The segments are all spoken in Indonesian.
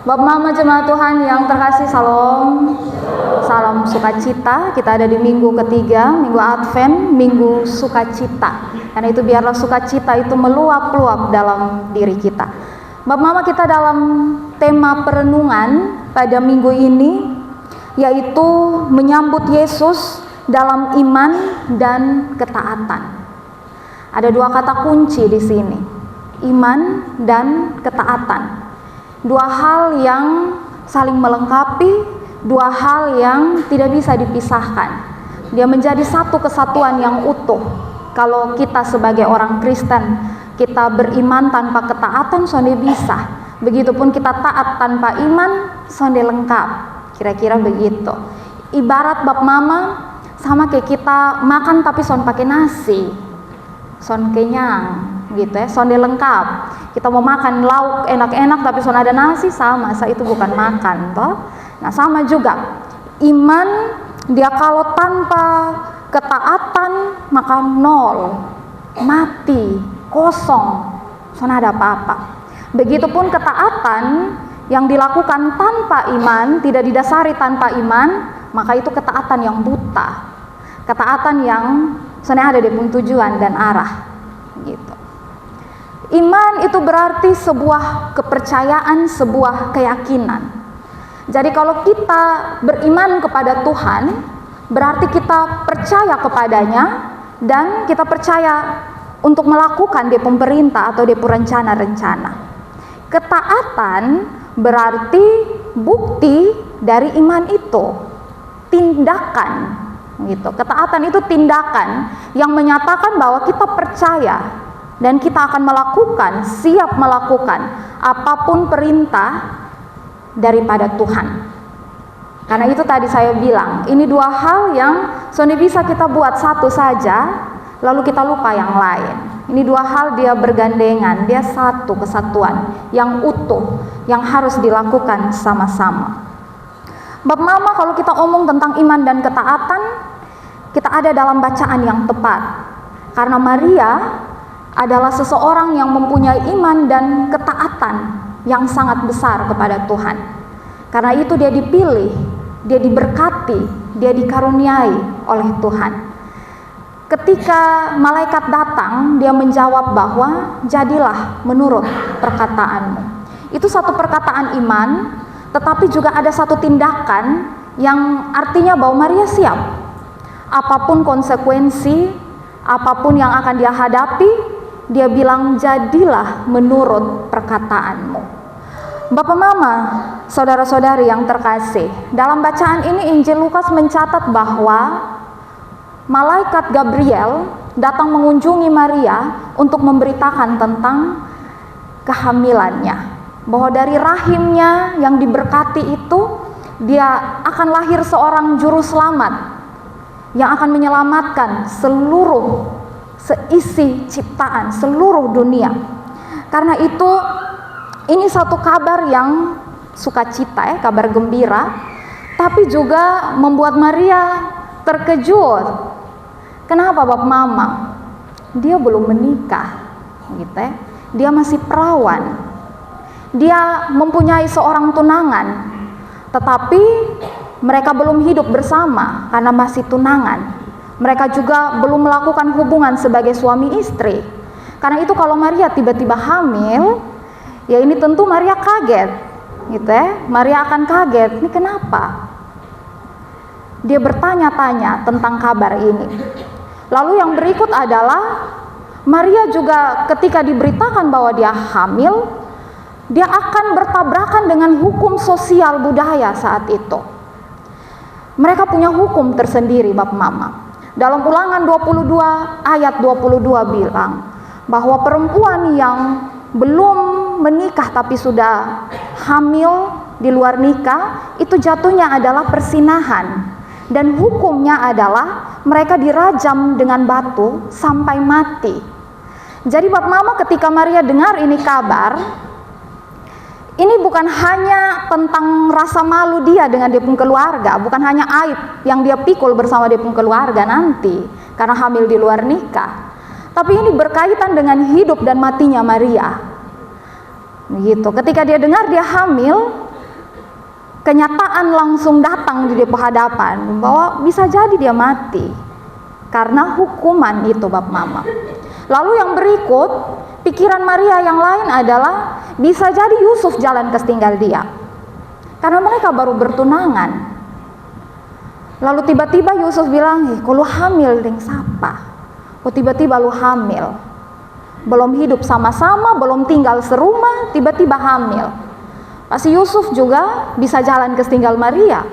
Bapak Mama jemaat Tuhan yang terkasih, salam. Salam sukacita. Kita ada di minggu ketiga, minggu Advent, minggu sukacita. Karena itu biarlah sukacita itu meluap-luap dalam diri kita. Bapak Mama, kita dalam tema perenungan pada minggu ini, yaitu menyambut Yesus dalam iman dan ketaatan. Ada dua kata kunci di sini, iman dan ketaatan. Dua hal yang saling melengkapi, dua hal yang tidak bisa dipisahkan. Dia menjadi satu kesatuan yang utuh. Kalau kita sebagai orang Kristen, kita beriman tanpa ketaatan, sonde bisa. Begitupun kita taat tanpa iman, sonde lengkap. Kira-kira begitu. Ibarat Bap Mama, sama kayak kita makan tapi son pakai nasi, son kenyang gitu ya, sonde lengkap. Kita mau makan lauk enak-enak tapi son ada nasi, sama, itu bukan makan toh. Nah sama juga iman, dia kalau tanpa ketaatan maka nol, mati, kosong, son ada apa-apa. Begitupun ketaatan yang dilakukan tanpa iman, tidak didasari tanpa iman, maka itu ketaatan yang buta, ketaatan yang sebenarnya ada di tujuan dan arah gitu. Iman itu berarti sebuah kepercayaan, sebuah keyakinan. Jadi kalau kita beriman kepada Tuhan, berarti kita percaya kepadanya dan kita percaya untuk melakukan dia pemerintah atau dia rencana-rencana. Ketaatan berarti bukti dari iman itu, tindakan gitu. Ketaatan itu tindakan yang menyatakan bahwa kita percaya dan kita akan melakukan, siap melakukan apapun perintah daripada Tuhan. Karena itu tadi saya bilang, ini dua hal yang sebenarnya bisa kita buat satu saja, lalu kita lupa yang lain. Ini dua hal dia bergandengan, dia satu kesatuan yang utuh, yang harus dilakukan sama-sama. Bap Mama, kalau kita omong tentang iman dan ketaatan, kita ada dalam bacaan yang tepat. Karena Maria adalah seseorang yang mempunyai iman dan ketaatan yang sangat besar kepada Tuhan. Karena itu dia dipilih, dia diberkati, dia dikaruniai oleh Tuhan. Ketika malaikat datang, dia menjawab bahwa jadilah menurut perkataanmu. Itu satu perkataan iman, tetapi juga ada satu tindakan yang artinya bahwa Maria siap. Apapun konsekuensi, apapun yang akan dia hadapi, dia bilang jadilah menurut perkataanmu. Bapak Mama, saudara-saudari yang terkasih, dalam bacaan ini Injil Lukas mencatat bahwa malaikat Gabriel datang mengunjungi Maria untuk memberitakan tentang kehamilannya, bahwa dari rahimnya yang diberkati itu dia akan lahir seorang juru selamat yang akan menyelamatkan seisi ciptaan, seluruh dunia. Karena itu ini satu kabar yang sukacita ya, kabar gembira, tapi juga membuat Maria terkejut. Kenapa Bap Mama? Dia belum menikah gitu ya. Dia masih perawan. Dia mempunyai seorang tunangan, tetapi mereka belum hidup bersama karena masih tunangan. Mereka juga belum melakukan hubungan sebagai suami istri. Karena itu kalau Maria tiba-tiba hamil, ya ini tentu Maria kaget gitu ya. Maria akan kaget, ini kenapa? Dia bertanya-tanya tentang kabar ini. Lalu yang berikut adalah Maria juga ketika diberitakan bahwa dia hamil, dia akan bertabrakan dengan hukum sosial budaya saat itu. Mereka punya hukum tersendiri Bapak Mama. Dalam Ulangan 22 ayat 22 bilang bahwa perempuan yang belum menikah tapi sudah hamil di luar nikah, itu jatuhnya adalah persinahan. Dan hukumnya adalah mereka dirajam dengan batu sampai mati. Jadi Bapak Mama, ketika Maria dengar ini kabar, ini bukan hanya tentang rasa malu dia dengan dia pun keluarga, bukan hanya aib yang dia pikul bersama dia pun keluarga nanti karena hamil di luar nikah, tapi ini berkaitan dengan hidup dan matinya Maria. Begitu. Ketika dia dengar dia hamil, kenyataan langsung datang di depan hadapan bahwa bisa jadi dia mati karena hukuman itu, Bapak Mama. Lalu yang berikut, pikiran Maria yang lain adalah bisa jadi Yusuf jalan ketinggal dia, karena mereka baru bertunangan. Lalu tiba-tiba Yusuf bilang, kok lu hamil deng siapa? Kok tiba-tiba lu hamil? Belum hidup sama-sama, belum tinggal serumah, tiba-tiba hamil. Pasti Yusuf juga bisa jalan ketinggal Maria.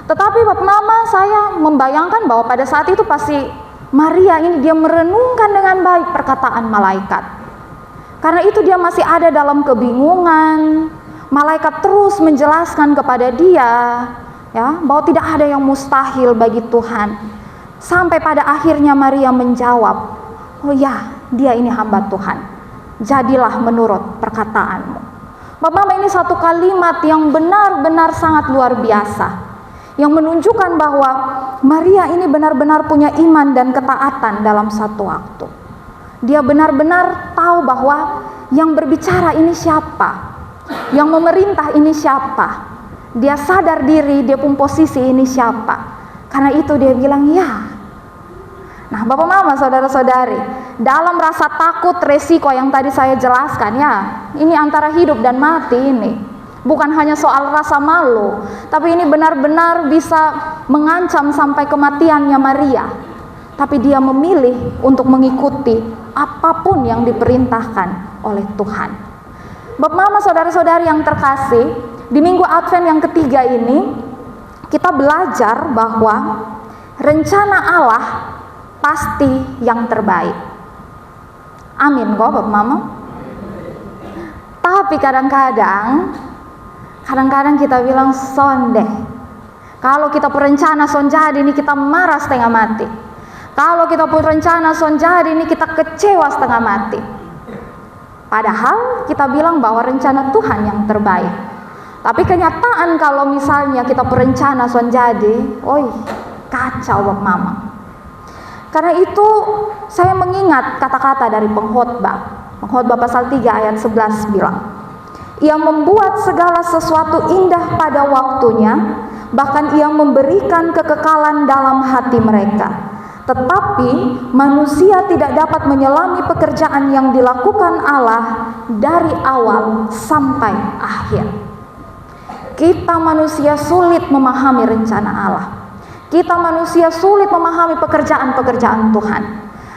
Tetapi Bapak Mama, saya membayangkan bahwa pada saat itu pasti Maria ini dia merenungkan dengan baik perkataan malaikat. Karena itu dia masih ada dalam kebingungan. Malaikat terus menjelaskan kepada dia, ya, bahwa tidak ada yang mustahil bagi Tuhan. Sampai pada akhirnya Maria menjawab, oh ya, dia ini hamba Tuhan, jadilah menurut perkataanmu. Bapak Mama, ini satu kalimat yang benar-benar sangat luar biasa, yang menunjukkan bahwa Maria ini benar-benar punya iman dan ketaatan dalam satu waktu. Dia benar-benar tahu bahwa yang berbicara ini siapa, yang memerintah ini siapa. Dia sadar diri, dia pun posisi ini siapa. Karena itu dia bilang ya. Nah, Bapak Mama, saudara-saudari, dalam rasa takut resiko yang tadi saya jelaskan, ya, ini antara hidup dan mati ini. Bukan hanya soal rasa malu, tapi ini benar-benar bisa mengancam sampai kematiannya Maria. Tapi dia memilih untuk mengikuti apapun yang diperintahkan oleh Tuhan. Bapak Mama, saudara-saudari yang terkasih, di Minggu Advent yang ketiga ini kita belajar bahwa rencana Allah pasti yang terbaik. Amin kok Bapak Mama. Tapi kadang-kadang kita bilang sonde. Kalau kita perencana son jadi ini kita marah setengah mati. Kalau kita perencana son jadi ini kita kecewa setengah mati. Padahal kita bilang bahwa rencana Tuhan yang terbaik. Tapi kenyataan kalau misalnya kita perencana son jadi, oi, kacau Bapak Mama. Karena itu saya mengingat kata-kata dari pengkhotbah pasal 3 ayat 11 bilang, ia membuat segala sesuatu indah pada waktunya, bahkan ia memberikan kekekalan dalam hati mereka. Tetapi manusia tidak dapat menyelami pekerjaan yang dilakukan Allah dari awal sampai akhir. Kita manusia sulit memahami rencana Allah. Kita manusia sulit memahami pekerjaan-pekerjaan Tuhan.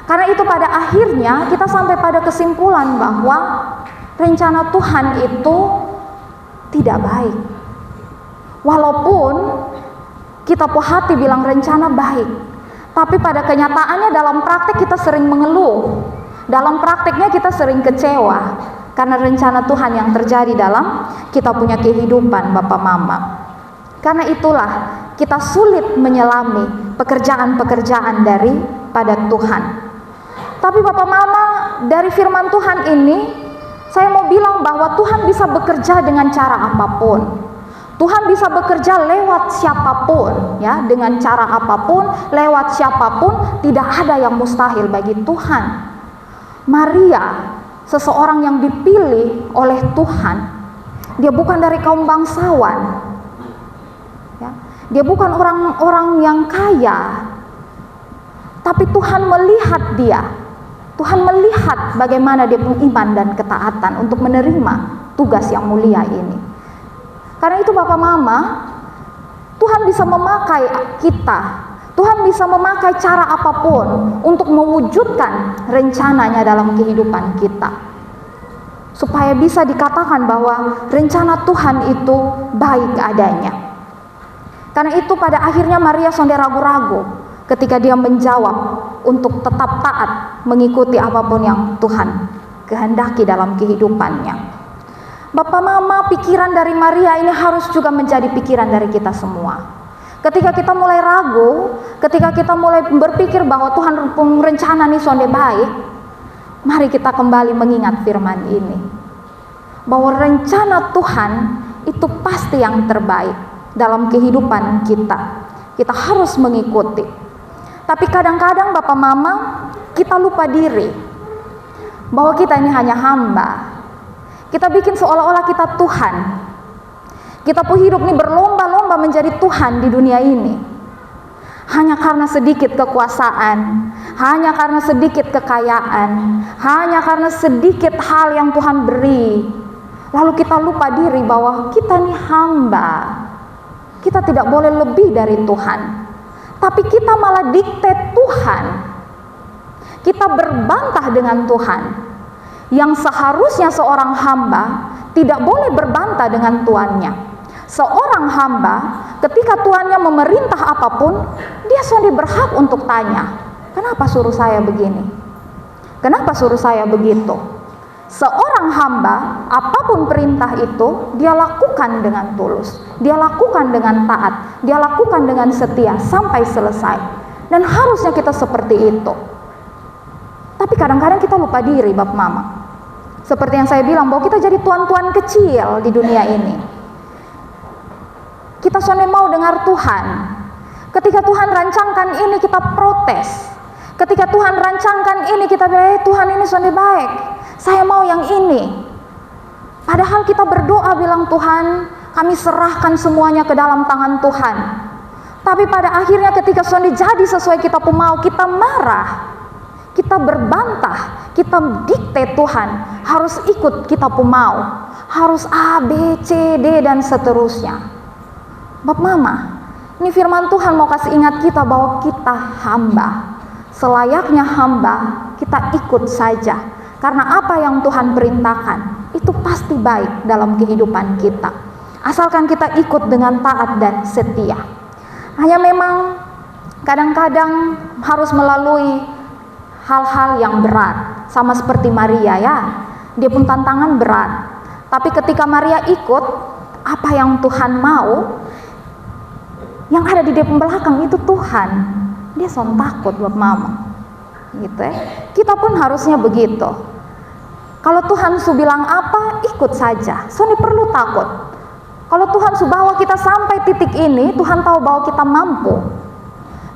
Karena itu pada akhirnya kita sampai pada kesimpulan bahwa rencana Tuhan itu tidak baik. Walaupun kita puas hati bilang rencana baik, tapi pada kenyataannya dalam praktek kita sering mengeluh. Dalam prakteknya kita sering kecewa karena rencana Tuhan yang terjadi dalam kita punya kehidupan Bapak Mama. Karena itulah kita sulit menyelami pekerjaan-pekerjaan daripada Tuhan. Tapi Bapak Mama, dari firman Tuhan ini saya mau bilang bahwa Tuhan bisa bekerja dengan cara apapun. Tuhan bisa bekerja lewat siapapun, ya, dengan cara apapun, lewat siapapun, tidak ada yang mustahil bagi Tuhan. Maria, seseorang yang dipilih oleh Tuhan, dia bukan dari kaum bangsawan, ya. Dia bukan orang-orang yang kaya, tapi Tuhan melihat dia. Tuhan melihat bagaimana dia punya iman dan ketaatan untuk menerima tugas yang mulia ini. Karena itu Bapak Mama, Tuhan bisa memakai kita, Tuhan bisa memakai cara apapun untuk mewujudkan rencananya dalam kehidupan kita, supaya bisa dikatakan bahwa rencana Tuhan itu baik adanya. Karena itu pada akhirnya Maria sonde ragu-ragu ketika dia menjawab untuk tetap taat mengikuti apapun yang Tuhan kehendaki dalam kehidupannya. Bapak Mama, pikiran dari Maria ini harus juga menjadi pikiran dari kita semua. Ketika kita mulai ragu, ketika kita mulai berpikir bahwa Tuhan rencana ini sonde baik, mari kita kembali mengingat firman ini, bahwa rencana Tuhan itu pasti yang terbaik dalam kehidupan kita. Kita harus mengikuti. Tapi kadang-kadang Bapak Mama, kita lupa diri bahwa kita ini hanya hamba. Kita bikin seolah-olah kita Tuhan. Kita pun hidup nih berlomba-lomba menjadi Tuhan di dunia ini. Hanya karena sedikit kekuasaan, hanya karena sedikit kekayaan, hanya karena sedikit hal yang Tuhan beri. Lalu kita lupa diri bahwa kita nih hamba. Kita tidak boleh lebih dari Tuhan. Tapi kita malah dikte Tuhan. Kita berbantah dengan Tuhan. Yang seharusnya seorang hamba tidak boleh berbantah dengan tuannya. Seorang hamba ketika tuannya memerintah apapun, dia sudah berhak untuk tanya, kenapa suruh saya begini? Kenapa suruh saya begitu? Seorang hamba, apapun perintah itu, dia lakukan dengan tulus, dia lakukan dengan taat, dia lakukan dengan setia sampai selesai. Dan harusnya kita seperti itu. Tapi kadang-kadang kita lupa diri, Bapak Mama. Seperti yang saya bilang, bahwa kita jadi tuan-tuan kecil di dunia ini. Kita soalnya mau dengar Tuhan. Ketika Tuhan rancangkan ini, kita protes. Ketika Tuhan rancangkan ini, kita bilang, Tuhan ini soalnya baik, saya mau yang ini. Padahal kita berdoa bilang, Tuhan, kami serahkan semuanya ke dalam tangan Tuhan. Tapi pada akhirnya ketika soalnya jadi sesuai kita pun mau, kita marah, kita berbantah, kita dikte Tuhan harus ikut kita pun mau, harus A, B, C, D dan seterusnya. Bapak Mama, ini firman Tuhan mau kasih ingat kita bahwa kita hamba. Selayaknya hamba, kita ikut saja. Karena apa yang Tuhan perintahkan, itu pasti baik dalam kehidupan kita. Asalkan kita ikut dengan taat dan setia. Hanya memang kadang-kadang harus melalui hal-hal yang berat. Sama seperti Maria ya, dia pun tantangan berat. Tapi ketika Maria ikut, apa yang Tuhan mau, yang ada di depan belakang itu Tuhan. Dia son takut buat mama. Gitu ya. Kita pun harusnya begitu. Kalau Tuhan su bilang apa, ikut saja. Soni perlu takut. Kalau Tuhan su bawa kita sampai titik ini, Tuhan tahu bahwa kita mampu.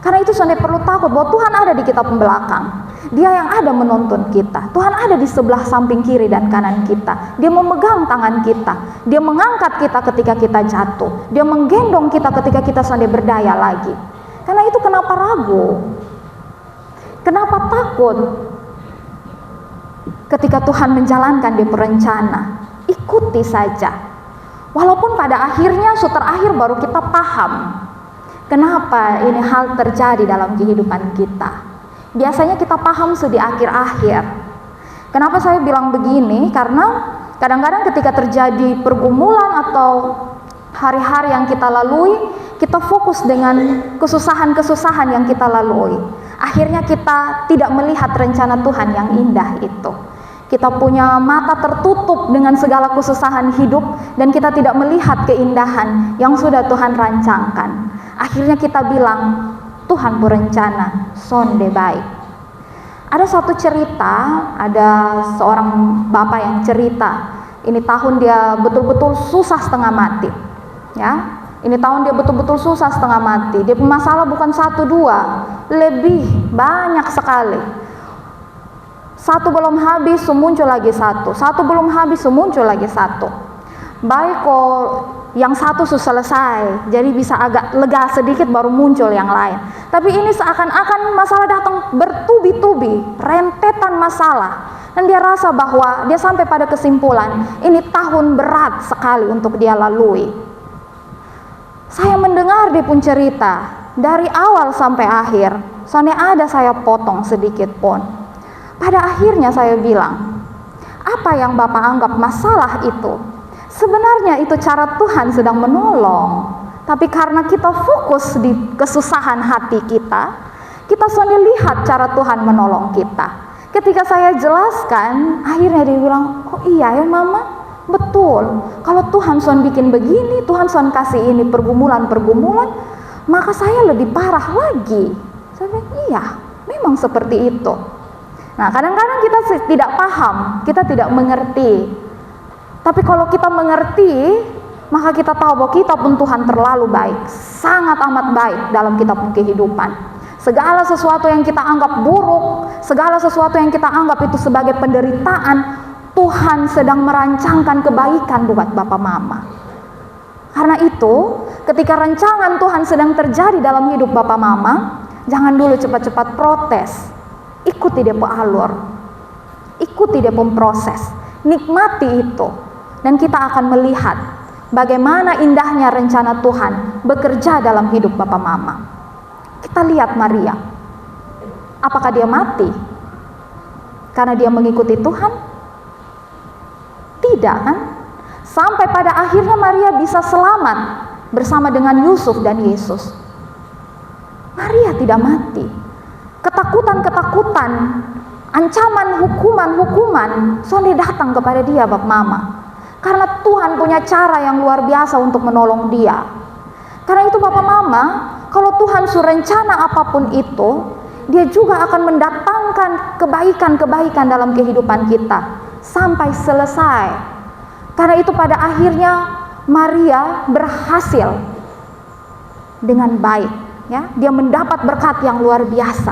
Karena itu Soni perlu takut bahwa Tuhan ada di kita belakang. Dia yang ada menuntun kita. Tuhan ada di sebelah samping kiri dan kanan kita. Dia memegang tangan kita. Dia mengangkat kita ketika kita jatuh. Dia menggendong kita ketika kita sudah berdaya lagi. Karena itu kenapa ragu? Kenapa takut? Ketika Tuhan menjalankan di perencana, ikuti saja. Walaupun pada akhirnya terakhir baru kita paham kenapa ini hal terjadi dalam kehidupan kita. Biasanya kita paham di akhir-akhir. Kenapa saya bilang begini? Karena kadang-kadang ketika terjadi pergumulan atau hari-hari yang kita lalui, kita fokus dengan kesusahan-kesusahan yang kita lalui. Akhirnya kita tidak melihat rencana Tuhan yang indah itu. Kita punya mata tertutup dengan segala kesusahan hidup dan kita tidak melihat keindahan yang sudah Tuhan rancangkan. Akhirnya kita bilang, Tuhan berencana, sonde baik. Ada satu cerita, ada seorang bapak yang cerita, ini tahun dia betul-betul susah setengah mati. Ya, ini tahun dia betul-betul susah setengah mati. Dia punya masalah bukan satu dua, lebih banyak sekali. Satu belum habis, muncul lagi satu. Satu belum habis, muncul lagi satu. Baik kok yang satu sudah selesai, jadi bisa agak lega sedikit baru muncul yang lain. Tapi ini seakan-akan masalah datang bertubi-tubi, rentetan masalah. Dan dia rasa bahwa dia sampai pada kesimpulan, ini tahun berat sekali untuk dia lalui. Saya mendengar dia pun cerita, dari awal sampai akhir, soalnya ada saya potong sedikit pun. Pada akhirnya saya bilang, apa yang Bapak anggap masalah itu? Sebenarnya itu cara Tuhan sedang menolong. Tapi karena kita fokus di kesusahan hati kita, kita sudah lihat cara Tuhan menolong kita. Ketika saya jelaskan, akhirnya dia bilang, oh iya ya mama, betul. Kalau Tuhan sudah bikin begini, Tuhan sudah kasih ini pergumulan-pergumulan, maka saya lebih parah lagi. Saya bilang, iya, memang seperti itu. Nah, kadang-kadang kita tidak paham, kita tidak mengerti. Tapi kalau kita mengerti, maka kita tahu bahwa kita pun Tuhan terlalu baik, sangat amat baik dalam kita pun kehidupan. Segala sesuatu yang kita anggap buruk, segala sesuatu yang kita anggap itu sebagai penderitaan, Tuhan sedang merancangkan kebaikan buat Bapak Mama. Karena itu, ketika rancangan Tuhan sedang terjadi dalam hidup Bapak Mama, jangan dulu cepat-cepat protes. Ikuti dia alur. Ikuti dia proses. Nikmati itu. Dan kita akan melihat bagaimana indahnya rencana Tuhan bekerja dalam hidup Bapak Mama. Kita lihat Maria. Apakah dia mati karena dia mengikuti Tuhan? Tidak kan? Sampai pada akhirnya Maria bisa selamat bersama dengan Yusuf dan Yesus. Maria tidak mati. Ketakutan-ketakutan, ancaman hukuman-hukuman sudah datang kepada dia Bapak Mama. Karena Tuhan punya cara yang luar biasa untuk menolong dia. Karena itu Bapak Mama, kalau Tuhan suruh rencana apapun itu, dia juga akan mendatangkan kebaikan-kebaikan dalam kehidupan kita sampai selesai. Karena itu pada akhirnya Maria berhasil dengan baik, ya. Dia mendapat berkat yang luar biasa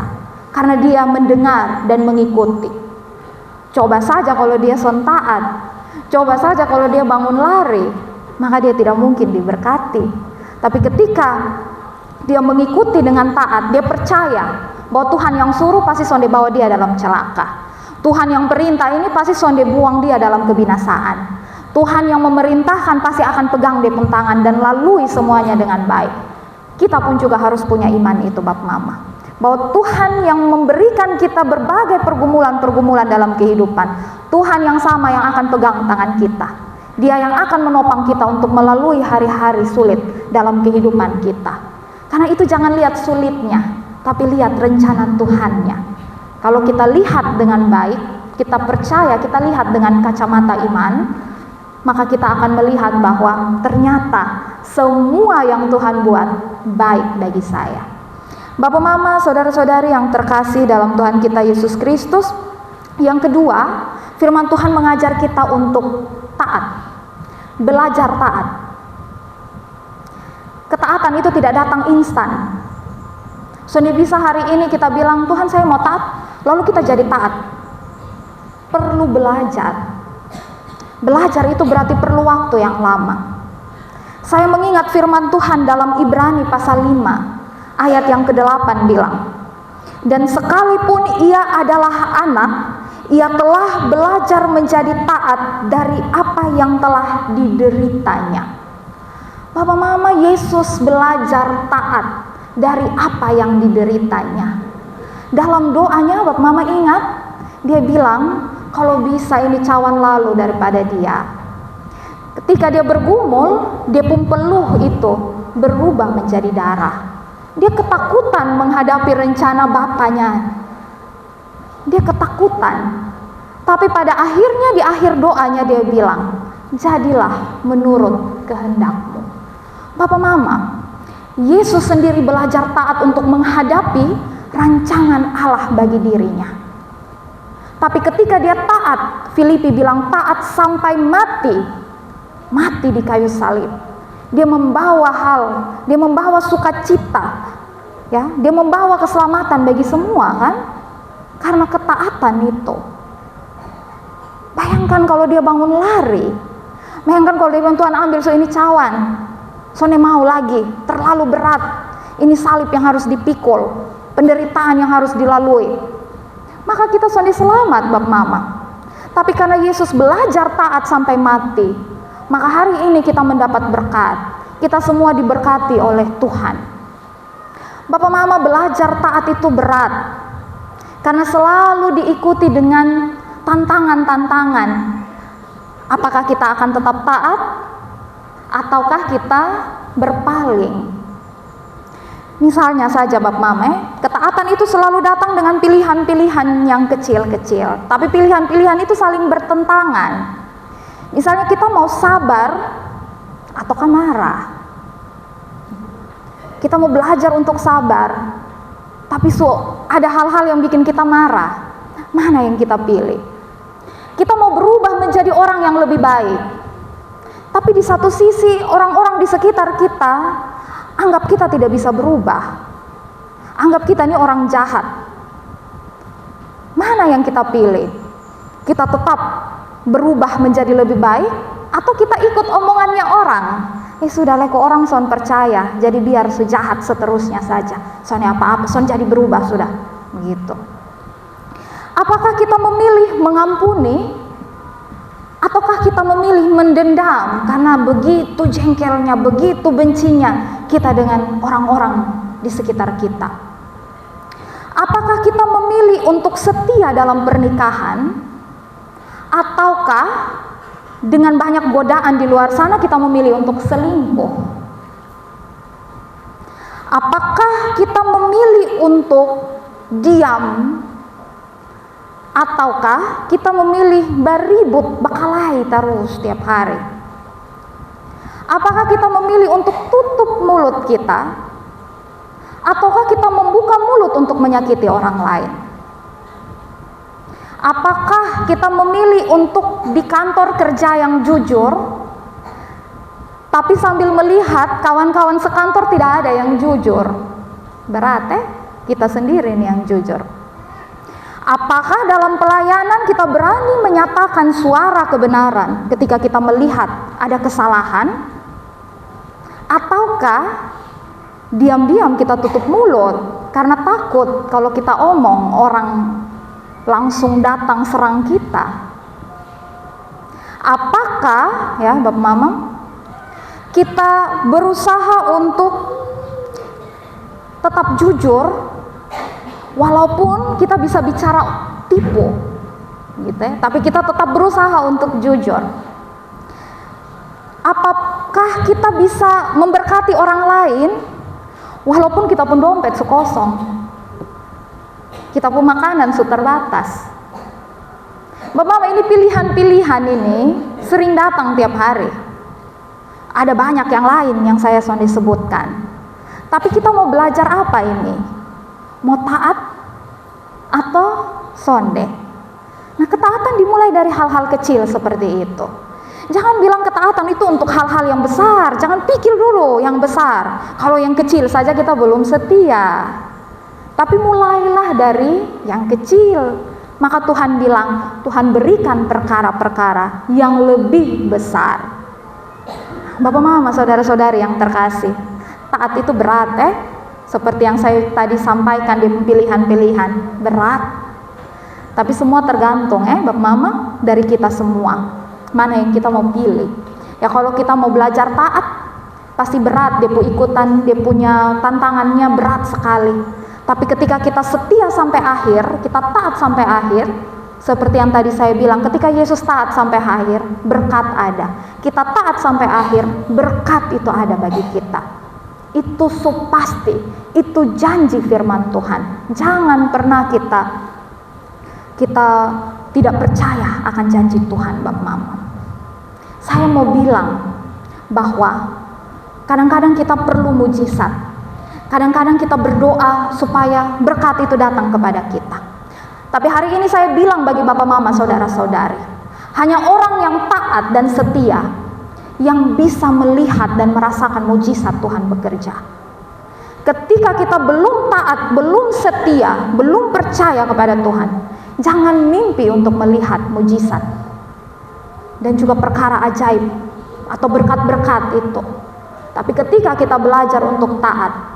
karena dia mendengar dan mengikuti. Coba saja kalau dia sontaan, coba saja kalau dia bangun lari, maka dia tidak mungkin diberkati. Tapi ketika dia mengikuti dengan taat, dia percaya bahwa Tuhan yang suruh pasti sonde bawa dia dalam celaka. Tuhan yang perintah ini pasti sonde buang dia dalam kebinasaan. Tuhan yang memerintahkan pasti akan pegang dia pun tangan dan lalui semuanya dengan baik. Kita pun juga harus punya iman itu Bapak Mama, bahwa Tuhan yang memberikan kita berbagai pergumulan-pergumulan dalam kehidupan, Tuhan yang sama yang akan pegang tangan kita. Dia yang akan menopang kita untuk melalui hari-hari sulit dalam kehidupan kita. Karena itu jangan lihat sulitnya, tapi lihat rencana Tuhannya. Kalau kita lihat dengan baik, kita percaya, kita lihat dengan kacamata iman, maka kita akan melihat bahwa ternyata semua yang Tuhan buat baik bagi saya. Bapak Mama, saudara-saudari yang terkasih dalam Tuhan kita Yesus Kristus, yang kedua, firman Tuhan mengajar kita untuk taat, belajar taat. Ketaatan itu tidak datang instan. So, bisa hari ini kita bilang, Tuhan saya mau taat, lalu kita jadi taat. Perlu belajar. Belajar itu berarti perlu waktu yang lama. Saya mengingat firman Tuhan dalam Ibrani pasal 5 ayat yang ke-8 bilang, dan sekalipun ia adalah anak, ia telah belajar menjadi taat dari apa yang telah dideritanya. Bapak Mama, Yesus belajar taat dari apa yang dideritanya. Dalam doanya Bapak Mama ingat, dia bilang, kalau bisa ini cawan lalu daripada dia. Ketika dia bergumul, dia pun peluh itu berubah menjadi darah. Dia ketakutan menghadapi rencana bapaknya. Dia ketakutan. Tapi pada akhirnya di akhir doanya dia bilang, jadilah menurut kehendakmu. Bapak Mama, Yesus sendiri belajar taat untuk menghadapi rancangan Allah bagi dirinya. Tapi ketika dia taat, Filipi bilang taat sampai mati, mati di kayu salib. Dia membawa dia membawa sukacita, ya, dia membawa keselamatan bagi semua kan, karena ketaatan itu. Bayangkan kalau dia bangun lari, bayangkan kalau dia bilang Tuhan ambil ini cawan, Sone mau lagi, terlalu berat, ini salib yang harus dipikul, penderitaan yang harus dilalui. Maka kita sudah selamat Bapak Mama. Tapi karena Yesus belajar taat sampai mati, maka hari ini kita mendapat berkat. Kita semua diberkati oleh Tuhan. Bapak Mama, belajar taat itu berat, karena selalu diikuti dengan tantangan-tantangan. Apakah kita akan tetap taat ataukah kita berpaling? Misalnya saja Bapak Mama, ketaatan itu selalu datang dengan pilihan-pilihan yang kecil-kecil. Tapi pilihan-pilihan itu saling bertentangan. Misalnya kita mau sabar ataukah marah. Kita mau belajar untuk sabar, tapi ada hal-hal yang bikin kita marah. Mana yang kita pilih? Kita mau berubah menjadi orang yang lebih baik, tapi di satu sisi orang-orang di sekitar kita anggap kita tidak bisa berubah, anggap kita ini orang jahat. Mana yang kita pilih? Kita tetap berubah menjadi lebih baik, atau kita ikut omongannya orang? sudah leko orang son percaya, jadi biar sejahat seterusnya saja. Soalnya apa-apa, son jadi berubah sudah. Begitu. Apakah kita memilih mengampuni, ataukah kita memilih mendendam karena begitu jengkelnya, begitu bencinya kita dengan orang-orang di sekitar kita? Apakah kita memilih untuk setia dalam pernikahan, ataukah dengan banyak godaan di luar sana kita memilih untuk selingkuh? Apakah kita memilih untuk diam, ataukah kita memilih beribut berkelahi terus setiap hari? Apakah kita memilih untuk tutup mulut kita, ataukah kita membuka mulut untuk menyakiti orang lain? Apakah kita memilih untuk di kantor kerja yang jujur, tapi sambil melihat kawan-kawan sekantor tidak ada yang jujur? Berarti kita sendiri nih yang jujur. Apakah dalam pelayanan kita berani menyatakan suara kebenaran ketika kita melihat ada kesalahan? Ataukah diam-diam kita tutup mulut karena takut kalau kita omong orang langsung datang serang kita? Apakah ya Bapak Mama, kita berusaha untuk tetap jujur walaupun kita bisa bicara tipu gitu ya, tapi kita tetap berusaha untuk jujur? Apakah kita bisa memberkati orang lain walaupun kita pun dompet sekosong, kita pun makanan terbatas? Bapak, ini pilihan-pilihan ini sering datang tiap hari. Ada banyak yang lain yang saya sudah sebutkan. Tapi kita mau belajar apa ini? Mau taat atau sonde? Nah, ketaatan dimulai dari hal-hal kecil seperti itu. Jangan bilang ketaatan itu untuk hal-hal yang besar. Jangan pikir dulu yang besar. Kalau yang kecil saja kita belum setia. Tapi mulailah dari yang kecil. Maka Tuhan bilang, Tuhan berikan perkara-perkara yang lebih besar. Bapak Mama, saudara-saudari yang terkasih, taat itu berat seperti yang saya tadi sampaikan di pilihan-pilihan, berat. Tapi semua tergantung Bapak Mama dari kita semua. Mana yang kita mau pilih? Ya kalau kita mau belajar taat, pasti berat, dia ikutan, dia punya tantangannya berat sekali. Tapi ketika kita setia sampai akhir, kita taat sampai akhir, seperti yang tadi saya bilang, ketika Yesus taat sampai akhir, berkat ada. Kita taat sampai akhir, berkat itu ada bagi kita. Itu pasti, itu janji firman Tuhan. Jangan pernah kita tidak percaya akan janji Tuhan, Bapak Mama. Saya mau bilang bahwa kadang-kadang kita perlu mujizat. Kadang-kadang kita berdoa supaya berkat itu datang kepada kita. Tapi hari ini saya bilang bagi Bapak Mama, saudara-saudari, hanya orang yang taat dan setia yang bisa melihat dan merasakan mujizat Tuhan bekerja. Ketika kita belum taat, belum setia, belum percaya kepada Tuhan, jangan mimpi untuk melihat mujizat dan juga perkara ajaib atau berkat-berkat itu. Tapi ketika kita belajar untuk taat,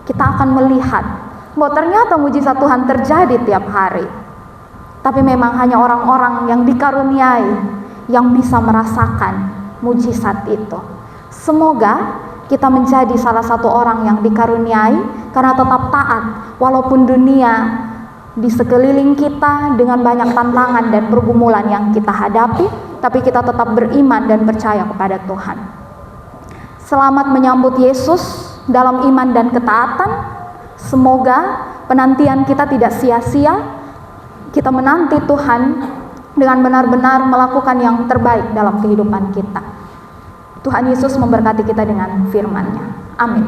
kita akan melihat bahwa ternyata mujizat Tuhan terjadi tiap hari. Tapi memang hanya orang-orang yang dikaruniai yang bisa merasakan mujizat itu. Semoga kita menjadi salah satu orang yang dikaruniai karena tetap taat walaupun dunia di sekeliling kita dengan banyak tantangan dan pergumulan yang kita hadapi, tapi kita tetap beriman dan percaya kepada Tuhan. Selamat menyambut Yesus dalam iman dan ketaatan. Semoga penantian kita tidak sia-sia. Kita menanti Tuhan dengan benar-benar melakukan yang terbaik dalam kehidupan kita. Tuhan Yesus memberkati kita dengan firman-Nya. Amin.